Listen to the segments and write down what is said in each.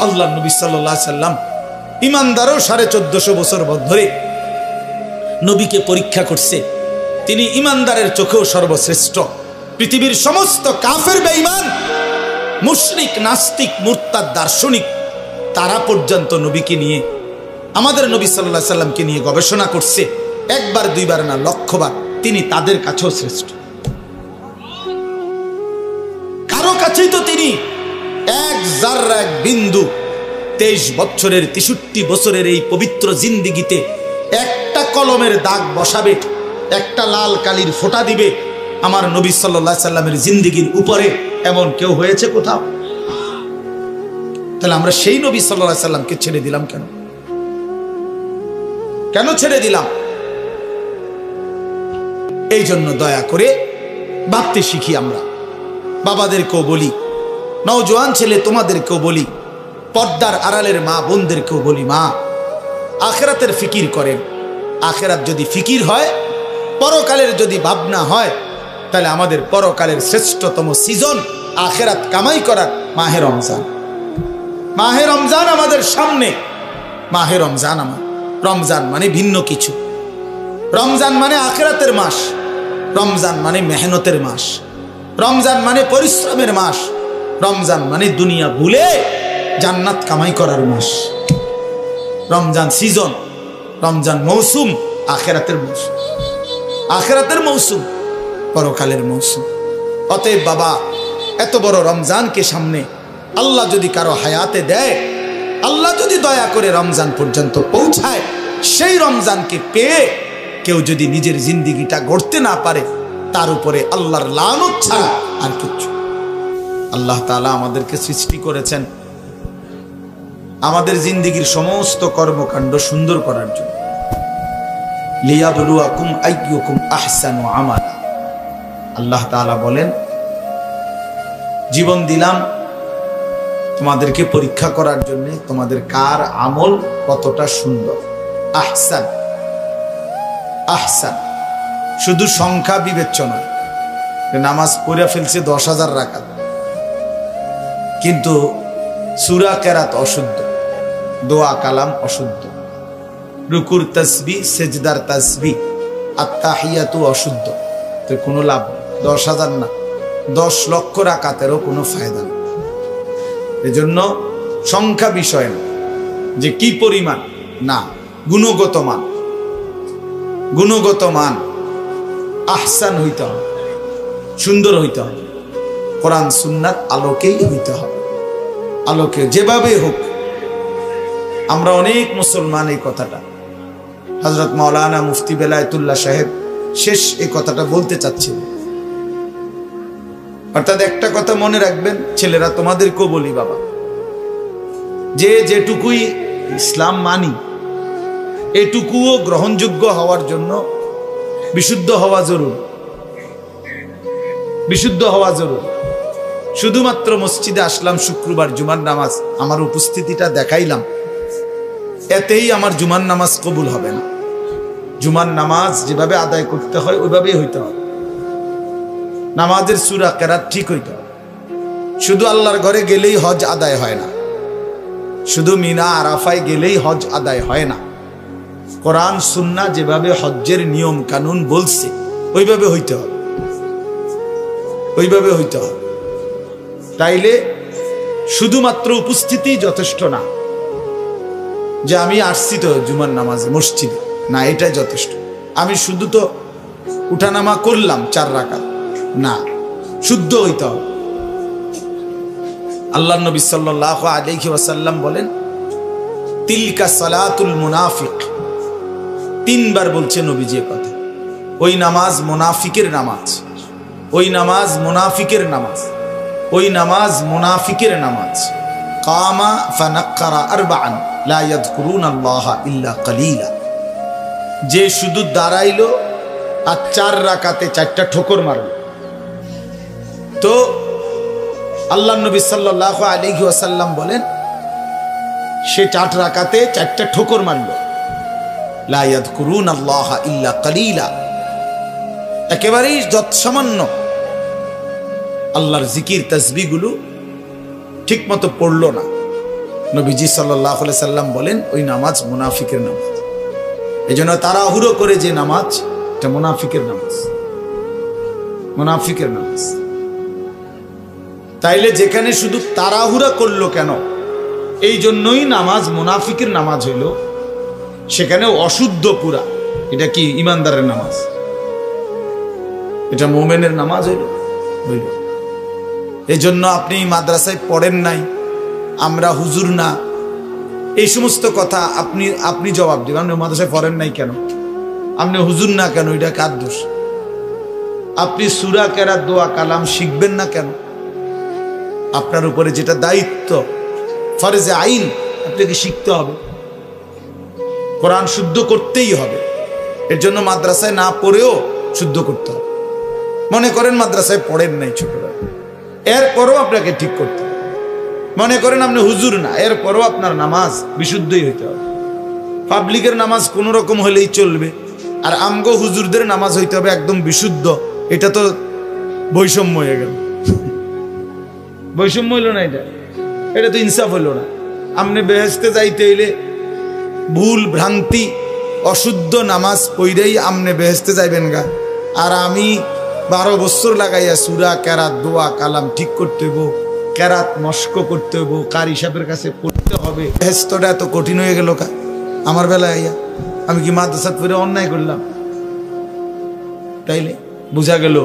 আল্লাহ নবী সাল্লাল্লাহু আলাইহি সাল্লাম ইমানদারও 1450 বছর ধরে নবীকে পরীক্ষা করছে। তিনি ইমানদারের চোখেও সর্বশ্রেষ্ঠ। পৃথিবীর সমস্ত কাফের বেঈমান, মুশরিক, নাস্তিক, মুরতাদ, দার্শনিক তারা পর্যন্ত নবীকে নিয়ে, আমাদের নবী সাল্লাল্লাহু আলাইহি সাল্লামকে নিয়ে গবেষণা করছে। একবার দুইবার না, লক্ষবার। তিনি তাদের কাছেও শ্রেষ্ঠ। কারো কাছেই তো তিনি এক জাররা, এক বিন্দু 23 বছরের 63 বছরের এই পবিত্র জিন্দেগিতে একটা কলমের দাগ বসাবে, একটা লাল কালির ফোঁটা দিবে আমার নবী সাল্লাল্লাহু আলাইহি সাল্লামের জিন্দেগির উপরে, এমন কেউ হয়েছে কোথাও? তাহলে আমরা সেই নবী সাল্লাল্লাহু আলাইহি সাল্লামকে ছেড়ে দিলাম কেন? কেন ছেড়ে দিলাম? এই জন্য দয়া করে ভাবতে শিখি। আমরা বাবাদেরকেও বলি, নওজোয়ান ছেলে তোমাদেরকেও বলি, পর্দার আড়ালের মা বোনদেরকেও বলি, মা আখিরাতের ফিকির করেন। আখিরাত যদি ফিকির হয়, পরকালের যদি ভাবনা হয়, তাহলে আমাদের পরকালের শ্রেষ্ঠতম সিজন আখিরাত কামাই করার মাহে রমজান। মাহে রমজান আমাদের সামনে। মাহে রমজান আমার, রমজান মানে ভিন্ন কিছু। রমজান মানে আখিরাতের মাস, রমজান মানে মেহনতের মাস, রমজান মানে পরিশ্রমের মাস, রমজান মানে দুনিয়া ভুলে জান্নাত কামাই করার মাস। রমজান সিজন, রমজান মৌসুম, আখিরাতের মৌসুম, আখিরাতের মৌসুম, পরকালের মৌসুম। অতএব বাবা, এত বড় রমজানকে সামনে আল্লাহ যদি কারো হায়াতে দেয়, আল্লাহ যদি দয়া করে রমজান পর্যন্ত পৌঁছায়, সেই রমজানকে পেয়ে কেউ যদি নিজের জিন্দেগিটা গড়তে না পারে, তার উপরে আল্লাহর লানত ছাড়া আর কিছু। আল্লাহ তাআলা আমাদেরকে সৃষ্টি করেছেন আমাদের জিন্দেগির সমস্ত কর্মকাণ্ড সুন্দর করার জন্য। লিয়াবলুয়াকুম আইয়ুকুম আহসানু আমালা। আল্লাহ তাআলা বলেন, জীবন দিলাম তোমাদেরকে পরীক্ষা করার জন্য, তোমাদের কার আমল কতটা সুন্দর। আহসান, আহসান শুধু সংখ্যা বিবেচনা। নামাজ পড়ে ফেলছে 10,000 রাকাত, কিন্তু সূরা কেরাত অশুদ্ধ, দোয়া কালাম অশুদ্ধ, রুকুর তাসবিহ, সেজদার তাসবিহ, আত্তাহিয়াতু অশুদ্ধ, তো কোনো লাভ নেই। 10,000 না, 10 লক্ষ রাকাতেরও কোনো ফায়দা নেই। এজন্য সংখ্যা বিষয় না, যে কি পরিমাণ, না, গুণগত মান। গুণগত মান আহসান হইতে হবে, সুন্দর হইতে হবে, কোরআন সুন্নাত আলোকেই হইতে হবে। আলোকে যেভাবে হোক। আমরা অনেক মুসলমান এই কথাটা, হযরত মাওলানা মুফতি বেলায়েতুল্লাহ সাহেব শেষ এই কথাটা বলতে চাচ্ছিল। অর্থাৎ একটা কথা মনে রাখবেন ছেলেরা, তোমাদেরকেও বলি বাবা, যে যেটুকুই ইসলাম মানি, এটুকুও গ্রহণযোগ্য হওয়ার জন্য বিশুদ্ধ হওয়া জরুরি। বিশুদ্ধ হওয়া জরুরি। শুধুমাত্র মসজিদে আসলাম শুক্রবার জুমার নামাজ, আমার উপস্থিতিটা দেখাইলাম, এতেই আমার জুমার নামাজ কবুল হবে না। জুমার নামাজ যেভাবে আদায় করতে হয় ওইভাবেই হইতে হবে। নামাজের সূরা কেরাত ঠিক হইতে হবে। শুধু আল্লাহর ঘরে গেলেই হজ আদায় হয় না, শুধু মিনা আরাফায় গেলেই হজ আদায় হয় না। কোরআন সুন্নাহ যেভাবে হজ্জের নিয়ম কানুন বলছে ওইভাবে হইতে হবে, ওইভাবে হইতে হবে। তাইলে শুধুমাত্র উপস্থিতি যথেষ্ট না, যে আমি আসছি তো জুমার নামাজে মসজিদে, না, এটাই যথেষ্ট। আমি শুধু তো উঠানামা করলাম 4 রাকাত, না, শুদ্ধ হইতে হবে। আল্লাহ নবী সাল্লাল্লাহু আলাইহি ওয়াসাল্লাম বলেন, তিলকা সালাতুল মুনাফিক। 3 বার বলছে নবীজি কথা। ওই নামাজ মুনাফিকের নামাজ, ওই নামাজ মুনাফিকের নামাজ, ওই নামাজ মুনাফিকের নামাজ। কামা ফানাক্কারা আরবাআন লা ইয়াযকুরুনাল্লাহা ইল্লা কালিলা। যে শুধু দাঁড়াইলো আর 4 রাকাতে 4টা ঠোকর মারল, তো আল্লাহ নবী সাল্লাল্লাহু আলাইহি ওয়াসাল্লাম বলেন, সে 4 রাকাতে 4টা ঠোকর মারল। লা ইয়াযকুরুনাল্লাহা ইল্লা কালিলা, একেবারেই যৎসামান্য আল্লাহর জিকির তাসবিহগুলো ঠিক মতো পড়লো না। নবীজি সাল্লাল্লাহু আলাইহি সাল্লাম বলেন ওই নামাজ মুনাফিকের নামাজ। এই জন্য তাড়াহুড়ো করে যে নামাজ, এটা মুনাফিকের নামাজ, মুনাফিকের নামাজ। তাইলে যেখানে শুধু তাড়াহুড়া করলো কেন, এই জন্যই নামাজ মুনাফিকের নামাজ হইল, সেখানে অশুদ্ধ পুরা। এটা কি ইমানদারের নামাজ? এটা মোমেনের নামাজ হইল। এই জন্য আপনি মাদ্রাসায় পড়েন নাই, আমরা হুজুর না, এই সমস্ত কথা আপনি জবাব দিবেন। আপনি মাদ্রাসায় পড়েন নাই কেন, আপনি হুজুর না কেন, এটা কার দোষ? আপনি সূরা কেরাত দোয়া কালাম শিখবেন না কেন? আপনার উপরে যেটা দায়িত্ব, ফরজে আইন, আপনাকে শিখতে হবে, কোরআন শুদ্ধ করতেই হবে। এর জন্য মাদ্রাসায় না পড়েও শুদ্ধ করতে হবে। মনে করেন মাদ্রাসায় পড়েন নাই ছোটবেলা, এরপরও আপনাকে ঠিক করতে হবে। মনে করেন আপনি হুজুর না, এরপরও আপনার নামাজ বিশুদ্ধই হইতে হবে। পাবলিকের নামাজ কোন রকম হলেই চলবে, আর আমগো হুজুরদের নামাজ হইতে হবে একদম বিশুদ্ধ। এটা তো বৈষম্য হয়ে গেল। বৈষম্য হইল না, এটা তো ইনসাফ হইল না। আপনি বেহেশতে যাইতে হইলে ভুল ভ্রান্তি অশুদ্ধ নামাজ পড়েই আপনি বেহেশতে যাইবেন গা, আর আমি 12 বছর লাগাইয়া সূরা কেরাত দোয়া কালাম ঠিক করতে হইব, কেরাত মস্ক করতে হইব, কারি সাহেবের কাছে পড়তে হবে। বেহেশতটা এত কঠিন হয়ে গেল কা আমার বেলায় আইয়া? আমি কি মাদ্রাসা পড়ে অন্যায় করলাম? তাইলে বোঝা গেল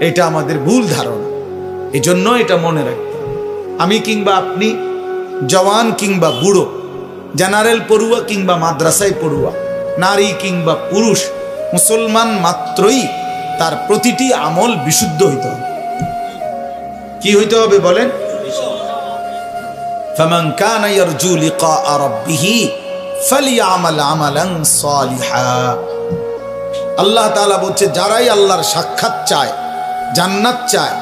এটা আমাদের ভুল ধারণা। এই জন্য এটা মনে রাখতে হবে। আমি কিংবা আপনি, জওয়ান কিংবা বুড়ো, জেনারেল পড়ুয়া কিংবা মাদ্রাসায় পড়ুয়া, নারী কিংবা পুরুষ, মুসলমান মাত্রই তার প্রতিটি আমল বিশুদ্ধ হইতে হবে। কি হইতে হবে বলেন? ফামান কানা ইয়ারজু লিকা রাব্বিহি ফালিয়ামাল আমালান সালিহা। আল্লাহ তাআলা বলছে, যারাই আল্লাহর সাক্ষাৎ চায়, জান্নাত চায়,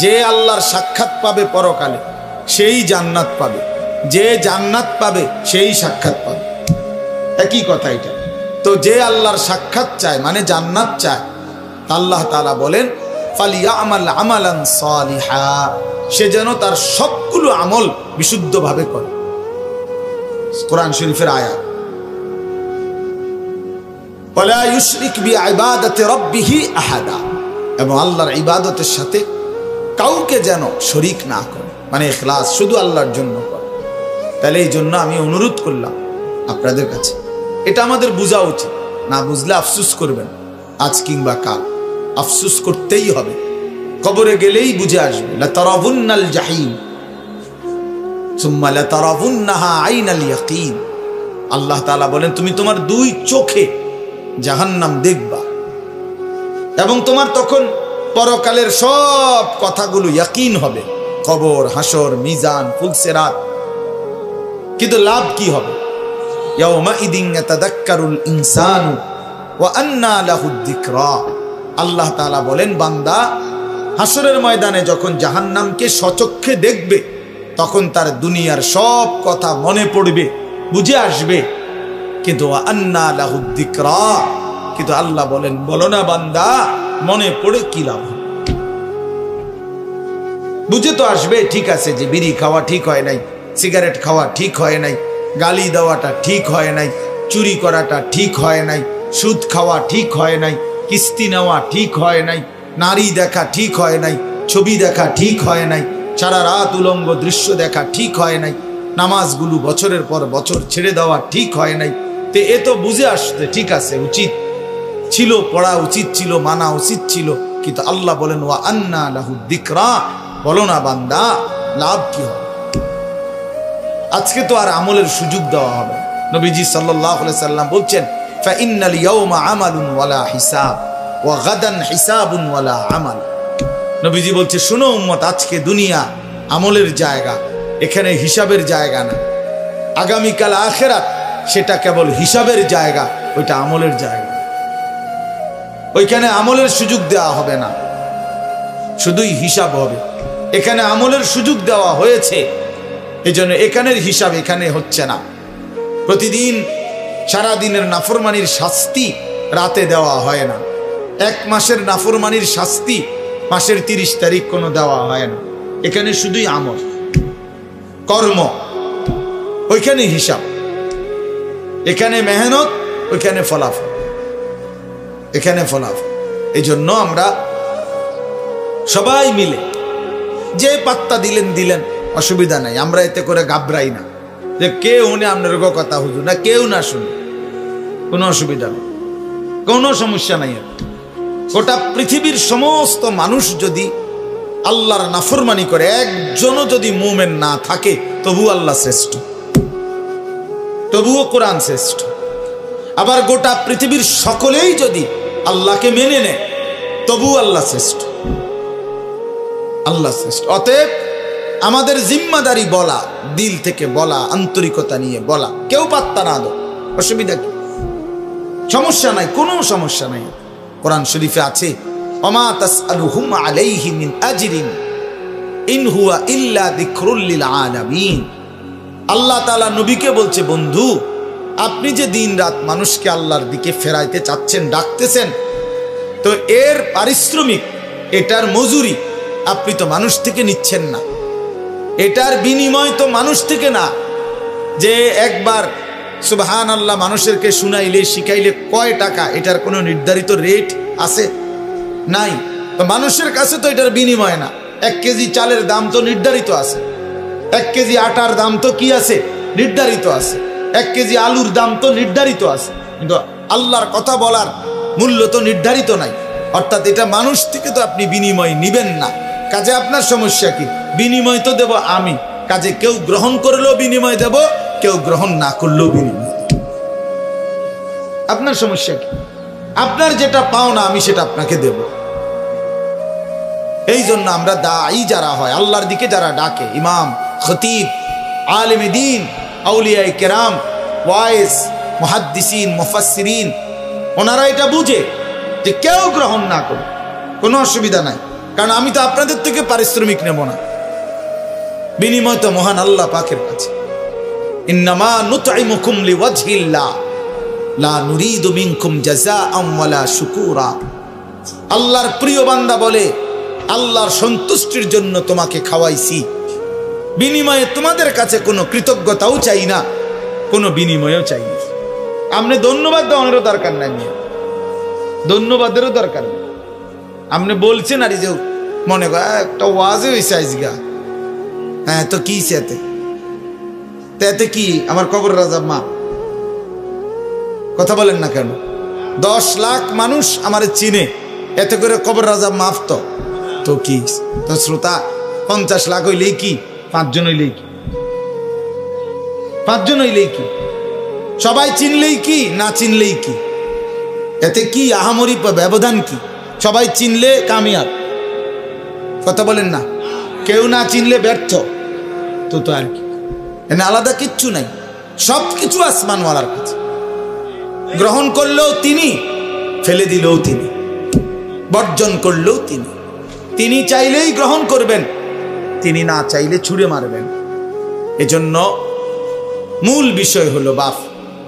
যে আল্লাহর সাক্ষাৎ পাবে পরকালে সেই জান্নাত পাবে, যে জান্নাত পাবে সেই সাক্ষাৎ পাবে। একই কথা এটা। তো যে আল্লাহর সাক্ষাৎ চায় মানে জান্নাত চায়, আল্লাহ তাআলা বলেন ফালিয়ামাল আমালান সালিহা, সে যেন তার সবগুলো আমল বিশুদ্ধভাবে করে। কোরআন শরীফের আয়াত। ওয়ালা ইউশরিক বিইবাদাতি রাব্বিহি আহাদা, এবং আল্লাহর ইবাদতের সাথে কাউকে যেন শরীক না করে, মানে ইখলাস, শুধু আল্লাহর জন্য করে। তাহলে এই জন্য আমি অনুরোধ করলাম আপনাদের কাছে, এটা আমাদের বোঝা উচিত। না বুঝলে আফসোস করবেন, আজ কিংবা কাল আফসোস করতেই হবে। কবরে গেলেই বুঝে আসবে। লাতারাবুন্নাল জাহিম সুম্মা লাতারাবুন্নাহা আইনাল ইয়াকিন। আল্লাহ তাআলা বলেন, তুমি তোমার 2 চোখে জাহান্নাম দেখবা, এবং তোমার তখন পরকালের সব কথাগুলো ইয়াকিন হবে, কবর, হাসর, মিজান, ফুলসিরাত। কিন্তু লাভ কি হবে? ইয়াউমা ইদিন ইয়াতাযাক্কারুল ইনসানু ওয়া আন্না লাহুদ যিকরা। আল্লাহ তাআলা বলেন, বান্দা হাসরের ময়দানে যখন জাহান্নামকে সচক্ষে দেখবে, তখন তার দুনিয়ার সব কথা মনে পড়বে, বুঝে আসবে। কিন্তু ওয়া আন্না লাহুদ যিকরা, কিন্তু আল্লাহ বলেন, বলো না বান্দা, মনে পড়ে কি লাভ? বুঝে তো আসবে, ঠিক আছে যে বিড়ি খাওয়া ঠিক হয় নাই, সিগারেট খাওয়া ঠিক হয় নাই, গালি দেওয়াটা ঠিক হয় নাই, চুরি করাটা ঠিক হয় নাই, সুদ খাওয়া ঠিক হয় নাই, কিস্তি নেওয়া ঠিক হয় নাই, নারী দেখা ঠিক হয় নাই, ছবি দেখা ঠিক হয় নাই, সারা রাত উলঙ্গ দৃশ্য দেখা ঠিক হয় নাই, নামাজগুলো বছরের পর বছর ছেড়ে দেওয়া ঠিক হয় নাই। তে এ তো বুঝে আসতে ঠিক আছে, উচিত ছিল, পড়া উচিত ছিল, মানা উচিত ছিল। কিন্তু আল্লাহ বলেন, ওয়া আন্না লাহুদ যিকরা, বলো না বান্দা, লাভ কি হবে? আজকে তো আর আমলের সুযোগ দেওয়া হবে। নবীজি সাল্লাল্লাহু আলাইহি সাল্লাম বলছেন, ফাইন্নাল ইয়াউমা আমালুন ওয়ালা হিসাব ওয়া গাদান হিসাবুন ওয়ালা আমাল। নবীজি বলছে, শোনো উম্মত, আজকে দুনিয়া আমলের জায়গা, এখানে হিসাবের জায়গা না। আগামীকাল আখিরাত, সেটা কেবল হিসাবের জায়গা, ওইটা আমলের জায়গা। ওইখানে আমলের সুযোগ দেওয়া হবে না, শুধুই হিসাব হবে। এখানে আমলের সুযোগ দেওয়া হয়েছে, এজন্য এখানের হিসাব এখানে হচ্ছে না। প্রতিদিন সারা দিনের নাফরমানির শাস্তি রাতে দেওয়া হয় না। 1 মাসের নাফরমানির শাস্তি মাসের 30 তারিখ কোনো দেওয়া হয় না। এখানে শুধুই আমল, কর্ম। ওইখানে হিসাব, এখানে মেহনত, ওইখানে ফলাফল, এখানে ফলাফল। এই জন্য আমরা সবাই মিলে যে পাত্তা দিলেন, অসুবিধা নাই, আমরা এতে করে ঘাবড়াই না যে কেউ উনি আপনার কথা হুজুর না, কেউ না শুনে, কোনো অসুবিধা নেই, কোনো সমস্যা নাই। গোটা পৃথিবীর সমস্ত মানুষ যদি আল্লাহর নাফরমানি করে, একজনও যদি মুমিন না থাকে, তবু আল্লাহ শ্রেষ্ঠ, তবুও কোরআন শ্রেষ্ঠ। আবার গোটা পৃথিবীর সকলেই যদি আল্লাহকে মেনে নেয়, তবু আল্লাহ শ্রেষ্ঠ, আল্লাহ শ্রেষ্ঠ। অতএব আমাদের জিম্মাদারি বলা, দিল থেকে বলা, আন্তরিকতা নিয়ে বলা, কেউ পাত্তা না দাও, অসুবিধা কি? সমস্যা নাই, কোনো সমস্যা নাই। কোরআন শরীফে আছে, ওমা তাসআলুহুম আলাইহি মিন আজরিন ইন হুয়া ইল্লা যিকরুল লিল আলামিন। আল্লাহ তাআলা নবীকে বলছে, বন্ধু আপনি যে দিন রাত মানুষকে আল্লাহর দিকে ফেরাইতে চাচ্ছেন, ডাকতেছেন, তো এর পারিশ্রমিক, এটার মজুরি আপনি তো মানুষ থেকে নিচ্ছেন না, এটার বিনিময় তো মানুষ থেকে না। যে একবার সুবহানাল্লাহ মানুষেরকে শুনাইলে, শিখাইলে কয় টাকা, এটার কোনো নির্ধারিত রেট আছে? নাই। তো মানুষের কাছে তো এটার বিনিময় না। 1 কেজি চালের দাম তো নির্ধারিত আছে, 1 কেজি আটার দাম তো কি আছে? নির্ধারিত আছে, 1 কেজি আলুর দাম তো নির্ধারিত আছে, কিন্তু আল্লাহর কথা বলার মূল্য তো নির্ধারিত নাই। অর্থাৎ এটা মানুষ থেকে তো আপনি বিনিময় নিবেন না। কাজে আপনার সমস্যা কি? বিনিময় তো দেব আমি, কাজে কেউ গ্রহণ করলেও বিনিময় দেব, কেউ গ্রহণ না করলেও বিনিময় দেব। আপনার সমস্যা কি? আপনার যেটা পাও না, আমি সেটা আপনাকে দেব। এই জন্য আমরা দাঈ যারা হয়, আল্লাহর দিকে যারা ডাকে, ইমাম, খতিব, আলেমে দ্বীন, আউলিয়ায়ে কেরাম, ওয়াইজ, মুহাদ্দিসিন, মুফাসসিরিন, ওনারা এটা বুঝে যে কেউ গ্রহণ না করে কোনো অসুবিধা নাই, কারণ আমি তো আপনাদের থেকে পারিশ্রমিক নেব না, বিনিময় তো মহান আল্লাহ পাকের কাছে। ইন্নামা নুতঈমুকুম লিওয়াজহিল্লাহ লা নুরিদু মিনকুম জাযাআন ওয়ালা শুকুরা। আল্লাহর প্রিয় বান্দা বলে, আল্লাহর সন্তুষ্টির জন্য তোমাকে খাওয়াইছি, বিনিময়ে তোমাদের কাছে কোনো কৃতজ্ঞতাও চাই না, কোনো বিনিময়ও চাই না। আপনি ধন্যবাদ দেওয়ারও দরকার নাই, ধন্যবাদেরও দরকার নেই। আপনি বলছেন আর যে মনে কর একটা ওয়াজে হয়েছে আজগা, হ্যাঁ তো কি এতে কি আমার কবর রাজা মা, কথা বলেন না কেন? 10 লাখ মানুষ আমার চিনে, এতে করে কবর রাজা মাফ তো কি? তো শ্রোতা 50 লাখ হইলেই কি? 5 জন হইলেই কি? 5 জন হইলেই কি? সবাই চিনলেই কি, না চিনলেই কি? এতে কি আহামরি ব্যবধান কি? সবাই চিনলে কামিয়াব, কথা বলেন না? কেউ না চিনলে ব্যর্থ, তো আর কি? এনে আলাদা কিচ্ছু নাই, সব কিছু আসমানওয়ালার কাছে। গ্রহণ করলেও তিনি, ফেলে দিলেও তিনি, বর্জন করলেও তিনি। তিনি চাইলেই গ্রহণ করবেন, তিনি না চাইলে ছুঁড়ে মারবেন। এজন্য মূল বিষয় হলো বাপ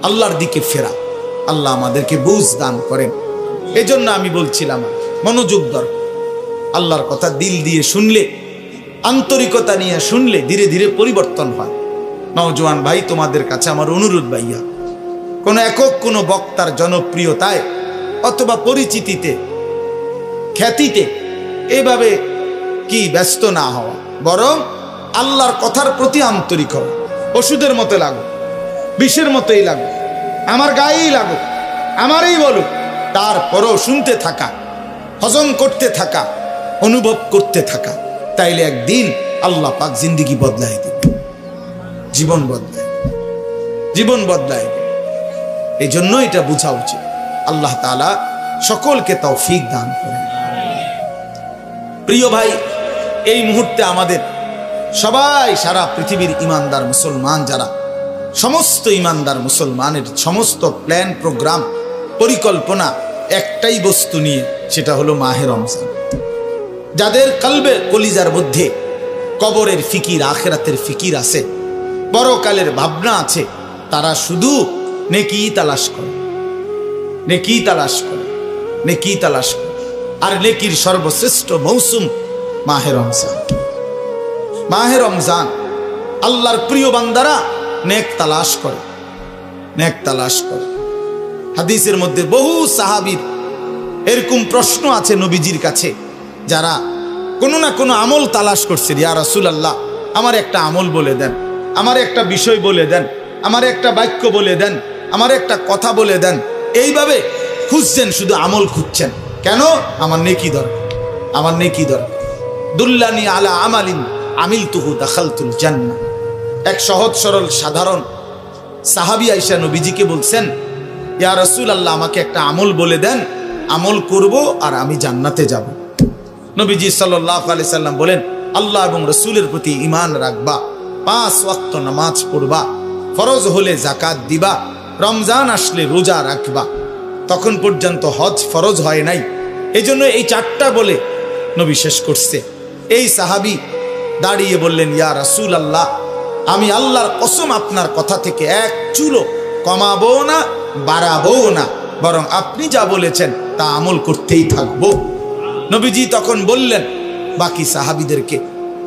আল্লাহর দিকে ফেরা। আল্লাহ আমাদেরকে বুঝ দান করেন। এজন্য আমি বলছিলাম মনোযোগ দরকার। আল্লাহর কথা দিল দিয়ে শুনলে, আন্তরিকতা নিয়ে শুনলে ধীরে ধীরে পরিবর্তন হয়। নওজোয়ান ভাই, তোমাদের কাছে আমার অনুরোধ, ভাইয়া কোনো একক কোনো বক্তার জনপ্রিয়তায় অথবা পরিচিতিতে, খ্যাতিতে এভাবে কি ব্যস্ত না হওয়া, বরং আল্লাহর কথার প্রতি আন্তরিক হওয়া। ওষুধের মতো লাগুক, বিষের মতোই লাগুক, আমার গায়েই লাগুক, আমারই বলুক, তারপরও শুনতে থাকা, হজম করতে থাকা, অনুভব করতে থাকা। তাইলে একদিন আল্লাহ পাক জিন্দেগি বদলায় দেবে, জীবন বদলায় দেবে। এই জন্য এটা বোঝা উচিত। আল্লাহ তাআলা সকলকে তৌফিক দান করেন। প্রিয় ভাই, এই মুহূর্তে আমাদের সবাই, সারা পৃথিবীর ইমানদার মুসলমান যারা, সমস্ত ইমানদার মুসলমানের সমস্ত প্ল্যান, প্রোগ্রাম, পরিকল্পনা একটাই বস্তু নিয়ে, সেটা হলো মাহে রমজান। যাদের কলবে, কলিজার মধ্যে কবরের ফিকির, আখিরাতের ফিকির আছে, পরকালের ভাবনা আছে, তারা শুধু নেকি তালাশ করে, নেকি তালাশ করে, নেকি তালাশ করে। আর নেকির সর্বশ্রেষ্ঠ মৌসুম মাহে রমজান। মাহে রমজান আল্লাহর প্রিয় বান্দারা নেক তালাশ করে, নেক তালাশ করে। হাদিসের মধ্যে বহু সাহাবীর এরকম প্রশ্ন আছে নবীজির কাছে, যারা কোনো না কোনো আমল তালাশ করছে। ইয়া রাসূলুল্লাহ, আমার একটা আমল বলে দেন, আমার একটা বিষয় বলে দেন, আমার একটা বাক্য বলে দেন, আমার একটা কথা বলে দেন। এইভাবে খুঁজছেন, শুধু আমল খুঁজছেন। কেন? আমার নেকি দরকার, আমার নেকি দরকার। দুল্লানি আলা আমালিন আমিলতুহু দাখালতুল জান্নাহ। এক সহজ সরল সাধারণ সাহাবী আয়েশা নবীজিকে বলছেন, ইয়া রাসূলুল্লাহ, আমাকে একটা আমল বলে দেন, আমল করব আর আমি জান্নাতে যাব। নবীজি সাল্লাল্লাহু আলাইহি সাল্লাম বলেন, আল্লাহ এবং রাসূলের প্রতি ঈমান রাখবা, 5 ওয়াক্ত নামাজ পড়বা, ফরজ হলে যাকাত দিবা, রমজান আসলে রোজা রাখবা। তখন পর্যন্ত হজ ফরজ হয় নাই, এজন্য এই 4টা বলে নবী শেষ করছে। এই সাহাবী দাঁড়িয়ে বললেন, ইয়া রাসূলুল্লাহ, আমি আল্লাহর কসম আপনার কথা থেকে এক চুলও কমাবো না, বাড়াবো না, বরং আপনি যা বলেছেন তা আমল করতেই থাকবো। নবীজি তখন বললেন বাকি সাহাবীদেরকে,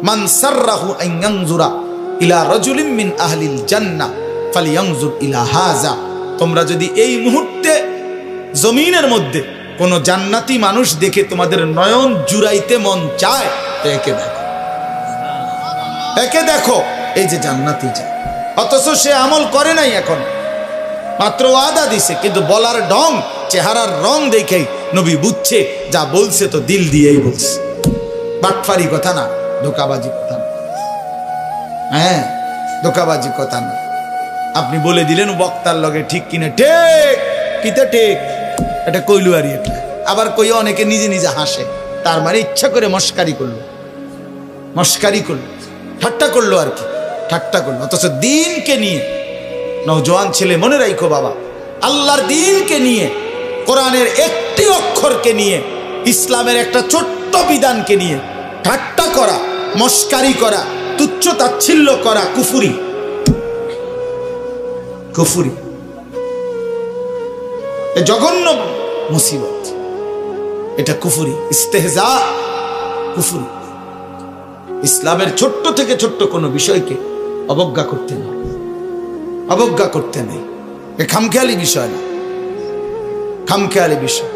মান সাররাহু আন ইয়ানজুরা ইলা রাজুলিন মিন আহলিল জান্নাহ ফালইয়ানজুর ইলা হাযা। তোমরা যদি এই মুহূর্তে জমিনের মধ্যে কোন জান্নাতি মানুষ দেখে তোমাদের নয়ন জুড়াইতে মন চায়, তো একে দেখো, একে দেখো, এই যে জান্নাতি যায়। অথচ সে আমল করে নাই, এখন মাত্র ওয়াদা দিছে, কিন্তু বলার ঢং, চেহারার রং দেখেই নবী বুঝছে যা বলছে তো দিল দিয়েই বলছে। বাটফারি কথা না, ধোকাবাজি কথা না। হ্যাঁ, ধোকাবাজি কথা না। আপনি বলে দিলেন বক্তার লগে ঠিক কিনা, ঠিক কিতা ঠিক, এটা কইলু আর এটা আবার কই, অনেকে নিজে নিজে হাসে, তার মানে ইচ্ছা করে মস্কারি করলো, মস্কারি করলো, ঠাট্টা করলো আর কি, ঠাট্টা করলো। অথচ দিনকে নিয়ে, নওজোয়ান ছেলে মনে রাখো বাবা, আল্লাহর দিনকে নিয়ে, কোরআনের একটি অক্ষরকে নিয়ে, ইসলামের একটা ছোট্ট বিধানকে নিয়ে ঠাট্টা করা, মস্কারি করা, তুচ্ছ তাচ্ছিল্য করা কুফরি, কুফরি। এ জঘন্য মুসিবত, এটা কুফরি, ইস্তেহজা, কুফরি। ইসলামের ছোট্ট থেকে ছোট্ট কোনো বিষয়কে অবজ্ঞা করতে নেই, অবজ্ঞা করতে নেই। এ খামখেয়ালি বিষয় না, খামখেয়ালি বিষয়।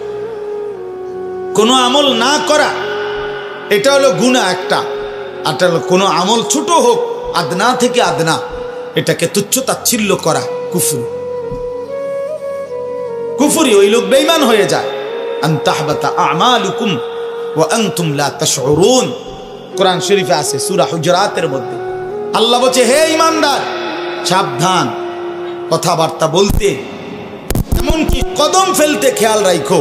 কোনো আমল না করা, এটা হলো গুনাহ একটা, আর এটা হলো কোনো আমল ছোট হোক, আদনা থেকে আদনা, এটাকে তুচ্ছ তাচ্ছিল্য করা কুফরি, কুফরি। ওই লোক বেঈমান হয়ে যায়। আন তাহবাতা আমালুকুম ওয়া আনতুম লা তাশউরুন, কোরআন শরীফে আছে সূরা হুজুরাতের মধ্যে। আল্লাহ বলছে, হে ঈমানদার, সাবধান, কথাবার্তা বলতে, এমনকি কদম ফেলতে খেয়াল রাখো।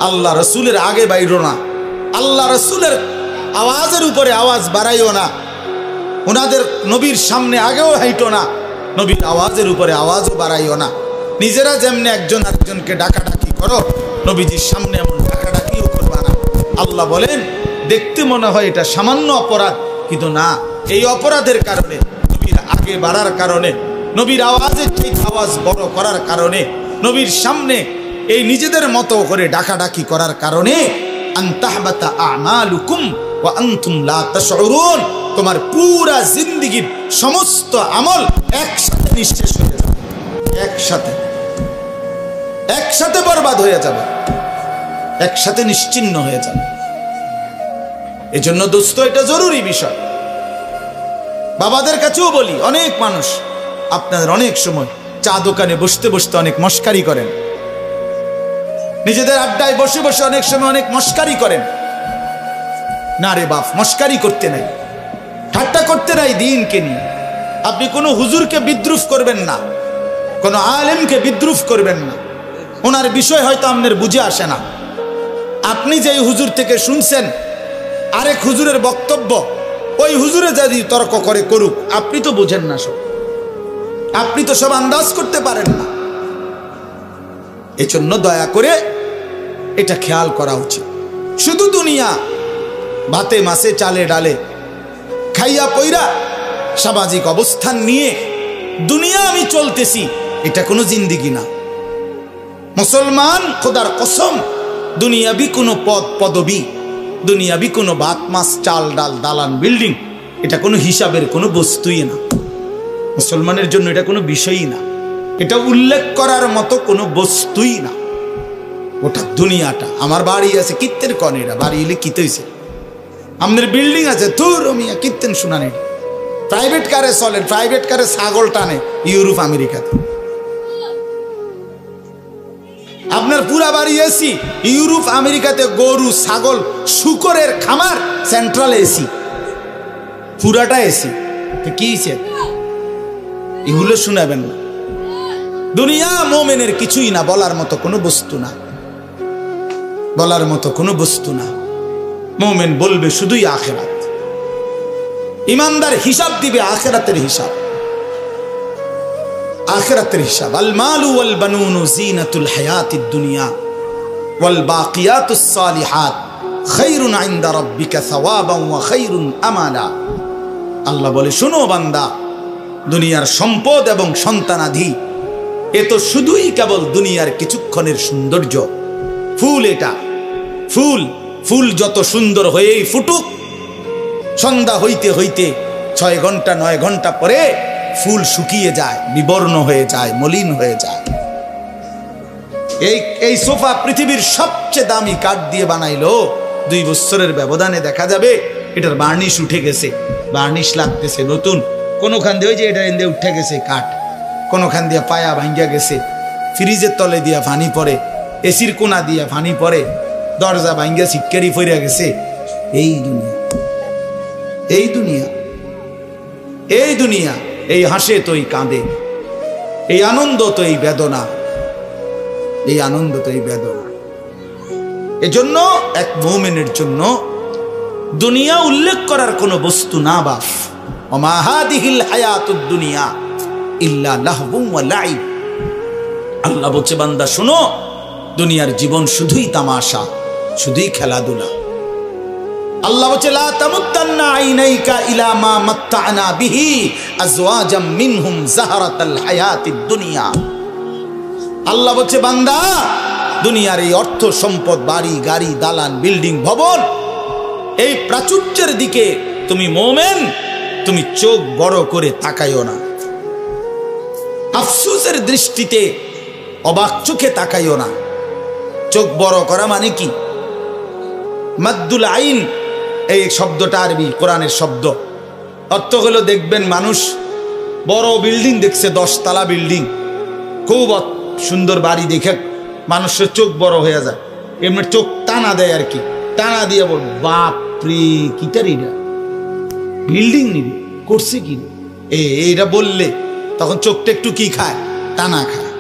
আল্লাহ রসুলের আগে বাইরো না, আল্লাহ রসুলের আওয়াজের উপরে আওয়াজ বাড়াইও না, ওনাদের নবীর সামনে আগেও হাইটো না, নবীর আওয়াজের উপরে আওয়াজও বাড়াইও না। নিজেরা যেমনি একজন আরেকজনকে ডাকাডাকি করো, নবীজির সামনে এমন ডাকাডাকিও করবা না। আল্লাহ বলেন, দেখতে মনে হয় এটা সামান্য অপরাধ, কিন্তু না, এই অপরাধের কারণে, নবীর আগে বাড়ার কারণে, নবীর আওয়াজের ঠিক আওয়াজ বড় করার কারণে, নবীর সামনে এই নিজেদের মতো করে ডাকাডাকি করার কারণে, আন তাহবাতা আমালুকুম ওয়া আনতুম লা তাশউরুন, তোমার পুরা জিন্দেগীর সমস্ত আমল একসাথে নিঃশেষ হয়ে যাবে, একসাথে, একসাথে বরবাদ হয়ে যাবে, একসাথে নিশ্চিহ্ন হয়ে যাবে। এজন্য দোস্ত, এটা জরুরি বিষয়। বাবাদের কাছেও বলি, অনেক মানুষ আপনাদের অনেক সময় চা দোকানে বসতে বসতে অনেক মস্কারি করেন, নিজেদের আড্ডায় বসে বসে অনেক সময় অনেক মস্কারি করেন। না রে বাপ, মস্কারি করতে নাই, ঠাট্টা করতে নাই দিনকে নিয়ে। আপনি কোনো হুজুরকে বিদ্রুপ করবেন না, কোনো আলেমকে বিদ্রুপ করবেন না। ওনার বিষয় হয়তো আপনার বুঝে আসে না। আপনি যেই হুজুর থেকে শুনছেন আরেক হুজুরের বক্তব্য, ওই হুজুরে যদি তর্ক করে করুক, আপনি তো বুঝেন না সব, আপনি তো সব আন্দাজ করতে পারেন না। এজন্য দয়া করে এটা খেয়াল করা উচিত। শুধু দুনিয়া, ভাতে মাছে চালে ডালে খাইয়া পইরা সামাজিক অবস্থান নিয়ে দুনিয়া আমি চলতেছি, এটা কোনো জিন্দেগি না। মুসলমান খোদার কসম, দুনিয়াবি কোনো পদ পদবি, দুনিয়াবি কোনো ভাত মাছ চাল ডাল দালান বিল্ডিং, এটা কোনো হিসাবের কোনো বস্তুই না। মুসলমানের জন্য এটা কোনো বিষয়ই না, এটা উল্লেখ করার মতো কোনো বস্তুই না। ওটা দুনিয়াটা। আমার বাড়ি আছে কীর্তেন কনে, এটা বাড়ি এলে কিতে হয়েছে, আমাদের বিল্ডিং আছে তোর মিয়া কীর্তেন শুনানি, প্রাইভেট কারে চলেন, প্রাইভেট কারে ছাগল টানে ইউরোপ আমেরিকাতে। আপনার পুরা বাড়ি এসি, ইউরোপ আমেরিকাতে গরু ছাগল শুকরের খামার, সেন্ট্রাল এসি, পুরাটা এসি। কি এগুলো শোনাবেন না। দুনিয়া মোমেনের কিছুই না, বলার মতো কোনো বস্তু না, বলার মতো কোনো বস্তু না। মোমেন বলবে শুধুই আখিরাত। ইমানদার হিসাব দিবে আখিরাতের হিসাব, আখিরাতের হিসাব। আল মালু ওয়াল বানুনু জিনাতুল হায়াতিদ দুনিয়া ওয়াল বাকিয়াতুস সালিহাত খায়রুন ইনদা রাব্বিকা সাওয়াবান ওয়া খায়রুন আমালা। আল্লাহ বলে, শোনো বান্দা, দুনিয়ার সম্পদ এবং সন্তানাদি এ তো শুধুই কেবল দুনিয়ার কিছুক্ষণের সৌন্দর্য। ফুল এটা, ফুল, ফুল যত সুন্দর হয়েই ফুটুক, সন্ধ্যা হইতে হইতে 6 ঘন্টা 9 ঘন্টা পরে ফুল শুকিয়ে যায়, বিবর্ণ হয়ে যায়, মলিন হয়ে যায়। এই সোফা পৃথিবীর সবচেয়ে দামি কাঠ দিয়ে বানাইলো, 2 বছরের ব্যবধানে দেখা যাবে এটার বার্নিশ উঠে গেছে, বার্নিশ লাগতেছে নতুন। কোনোখান দিয়ে ওই যে এটা এনে উঠে গেছে কাঠ, কোনোখান দিয়ে পায়া ভাঙ্গিয়া গেছে, ফ্রিজের তলে দিয়া পানি পড়ে, এসির কোনা দিয়া পানি পড়ে, দরজা ভাঙ্গিয়া সিটকারি পড়িয়া গেছে। এই দুনিয়া, এই দুনিয়া, এই দুনিয়া। এই হাসে তো এই কাঁদে, এই আনন্দ তো এই বেদনা, এই আনন্দ তো এই বেদনা। এজন্য এক মুমিনের জন্য দুনিয়া উল্লেখ করার কোনো বস্তু না। বাস ওমা হাদিহিল হায়াতুদ দুনিয়া ইল্লা লাহবুন ওয়া লাইব। আল্লাহ বলছে, বান্দা শোনো, দুনিয়ার জীবন শুধুই তামাশা, শুধুই খেলাধুলা। আল্লাহ বলছে, লা তামুদ্দান্না আইনাইকা ইলা মা মাত্তা'না বিহি আজওয়াজাম মিনহুম যাহরাতাল হায়াতিদ দুনিয়া। আল্লাহ বলছে, বান্দা, দুনিয়ার এই অর্থ সম্পদ, বাড়ি গাড়ি, দালান, বিল্ডিং, ভবন, এই প্রাচুর্যের দিকে তুমি মোমেন, তুমি চোখ বড় করে তাকাইও না। আফসোসের দৃষ্টিতে অবাক চোখে তাকাইও না। চোখ বড় করা মানে কি? মাদ্দুল আইন, এই শব্দটা আরবি, কোরআনের শব্দ। অর্থ হলো, দেখবেন মানুষ বড় বিল্ডিং দেখছে, 10 তলা বিল্ডিং, খুব সুন্দর বাড়ি দেখে মানুষের চোখ বড় হয়ে যায়, এমনি চোখ টানা দেয় আর কি, টানা দিয়ে বল, বাপরে কিটার এটা, বিল্ডিং নিবি করছে কি এইটা বললে তখন চোখটা একটু কি খায়, টানা খায়,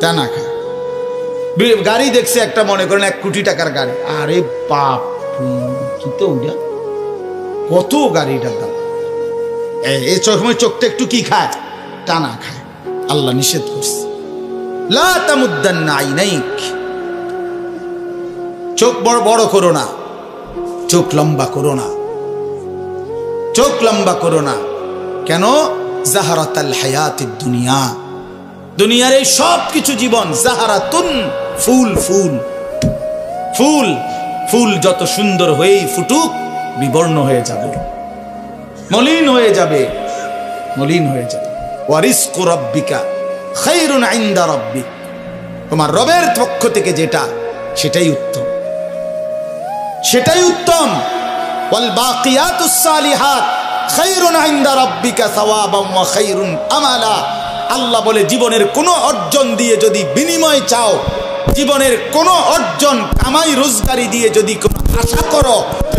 টানা খায়। গাড়ি দেখছে একটা, মনে করেন 1 কোটি টাকার গাড়ি, আরে বাপ কি তো ওইটা, কত গাড়িটার দাম। এই সময় চোখটা একটু কি খায়, টানা খায়। আল্লাহ নিষেধ করছে, লা তামুদ্দান্না আইনাইক, চোখ বড় বড় করো না, চোখ লম্বা করো না, চোখ লম্বা করো না। কেন? জাহারাতাল হায়াতিদ দুনিয়া, দুনিয়ার এই সব কিছু জীবন, জাহারাতুন, ফুল, ফুল, ফুল, ফুল যত সুন্দর হয়েই ফুটুক, বিবর্ণ হয়ে যাবে, মলিন হয়ে যাবে, মলিন হয়ে যাবে। ওয়ারিজকু রাব্বিকা খায়রুন ইনদা রাব্বিক, তোমার রবের পক্ষ থেকে যেটা, সেটাই উত্তম, সেটাই উত্তম। ওয়াল বাকিয়াতুস সালিহাত খায়রুন ইনদা রাব্বিকা সাওয়াবান ওয়া খায়রুন আমালা। আল্লাহ বলে, জীবনের কোনো অর্জন দিয়ে যদি বিনিময় চাও, জীবনের কোনো অর্জন কামাই রোজগারি দিয়ে যদি কোনো আশা করো,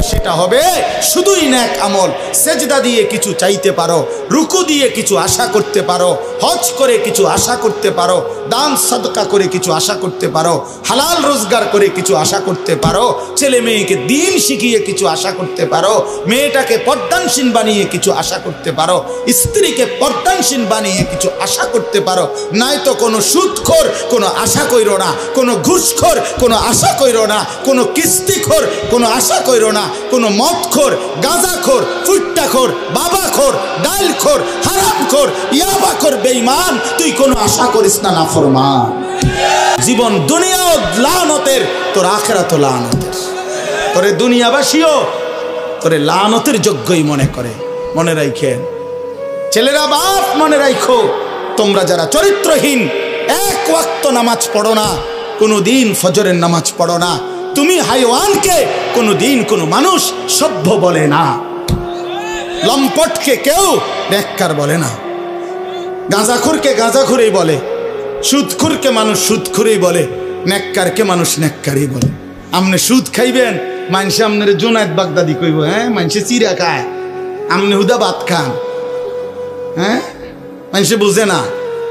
সেটা হবে শুধুই নেক আমল। সেজদা দিয়ে কিছু চাইতে পারো, রুকু দিয়ে কিছু আশা করতে পারো, হজ করে কিছু আশা করতে পারো, দান সাদকা করে কিছু আশা করতে পারো, হালাল রোজগার করে কিছু আশা করতে পারো, ছেলে মেয়েকে দিন শিখিয়ে কিছু আশা করতে পারো, মেয়েটাকে পর্দানসীন বানিয়ে কিছু আশা করতে পারো, স্ত্রীকে পর্দানসীন বানিয়ে কিছু আশা করতে পারো। নয়তো কোনো সুদখোর কোনো আশা কইরো না, কোনো ঘুষখোর কোনো আশা কইরো না, কোনো কিস্তিখোর কোনো আশা কইরো না, কোনো মদখোর, গাঁজাখোর, ফুট্টাখোর, বাবাখোর, ডালখোর, হারামখোর, ইয়াবাখোর, বেঈমান, তুই কোনো আশা করিস না নাফরমান। জীবন দুনিয়াও লানতের, তোর আখিরাতও লানতের। তোরে দুনিয়াবাসীও তোরে লানতের যোগ্যই মনে করে। মনে রাখেন, ছেলেরা বাপ মনে রাখো, তোমরা যারা চরিত্রহীন, এক ওয়াক্ত নামাজ পড়ো না, কোনোদিন ফজরের নামাজ পড়ো না, তুমি হাইওয়ানকে কোনোদিন কোনো মানুষ সভ্য বলে না, লম্পটকে কেউ নেককার বলে না, গাঁজাখোরকে গাঁজাখোরেই বলে, সুদখোরকে মানুষ সুদখোরেই বলে, নেককারকে মানুষ নেককারই বলে। আমনে সুদ খাইবেন, মানুষে আপনার জোনায়েত বাগদাদি কইব, হ্যাঁ মানুষে চিরা খায়, আমনে হুদা ভাত খান, হ্যাঁ মানুষে বোঝে না,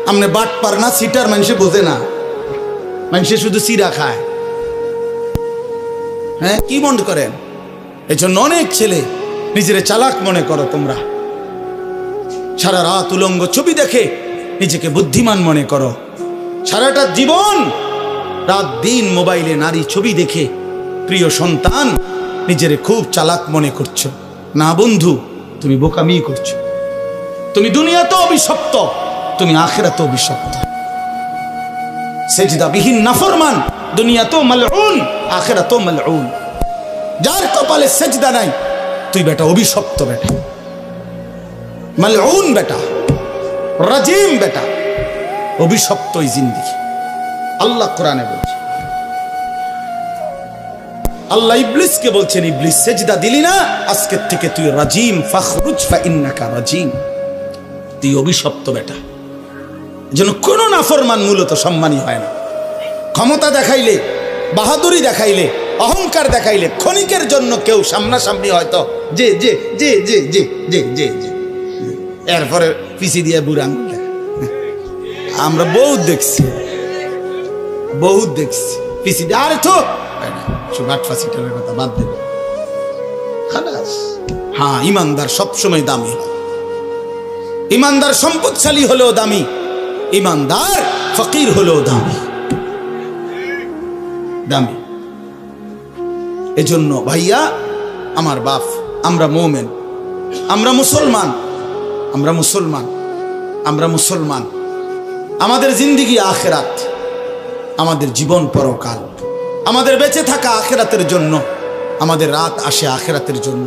আমনে বাট পার না সিটার, মানুষে বোঝে না, মানুষে শুধু চিরা খায়। হ্যাঁ কি মনে করেন? এই জন্য অনেক ছেলে নিজের চালাক মনে করো তোমরা, সারা রাত উলঙ্গ ছবি দেখে নিজেকে বুদ্ধিমান মনে করো, সারাটা জীবন রাত দিন মোবাইলে নারী ছবি দেখে প্রিয় সন্তান নিজেরে খুব চালাক মনে করছো। না বন্ধু, তুমি বোকামি করছো। তুমি দুনিয়াতে অভিশপ্ত, তুমি আখিরাতে অভিশপ্ত। সেজদাবিহীন নাফরমান দুনিয়াতেও মালউন, আখিরাতেও মালউন। যার কপালে সেজদা নাই, তুই বেটা অভিশপ্ত, বেটা মালউন, বেটা রাজিম, বেটা অভিশপ্ত এই জিন্দেগি। আল্লাহ কোরআনে বলছে, আল্লাহ ইবলিসকে বলছেন, ইবলিস সেজদা দিলি না, আজকের থেকে তুই রাজিম, ফাখরুজ ফাইন্নাকা রাজিম, তুই অভিশপ্ত বেটা। যেন কোন নাফরমান মূলত সম্মানী হয় না। ক্ষমতা দেখাইলে, বাহাদুরি দেখাইলে, অহংকার দেখাইলে ক্ষণিকের জন্য কেউ সামনাসামনি হয়তো যে যে যে যে যে যে যে যে এরপরে পিছি দিয়ে বুড়ান। আমরা বহুত দেখছি, বহুত দেখছি পিছি দিয়ে, আরে তো বাটফাসিটার কথা বাদ দেবে। হ্যাঁ, ইমানদার সবসময় দামি হয়, ইমানদার সম্পদশালী হলেও দামি, ইমানদার ফকির হলেও দামি, দামি। এজন্য ভাইয়া আমার বাপ, আমরা মুমিন, আমরা মুসলমান, আমরা মুসলমান, আমরা মুসলমান। আমাদের জিন্দেগি আখিরাত, আমাদের জীবন পরকাল, আমাদের বেঁচে থাকা আখিরাতের জন্য, আমাদের রাত আসে আখিরাতের জন্য,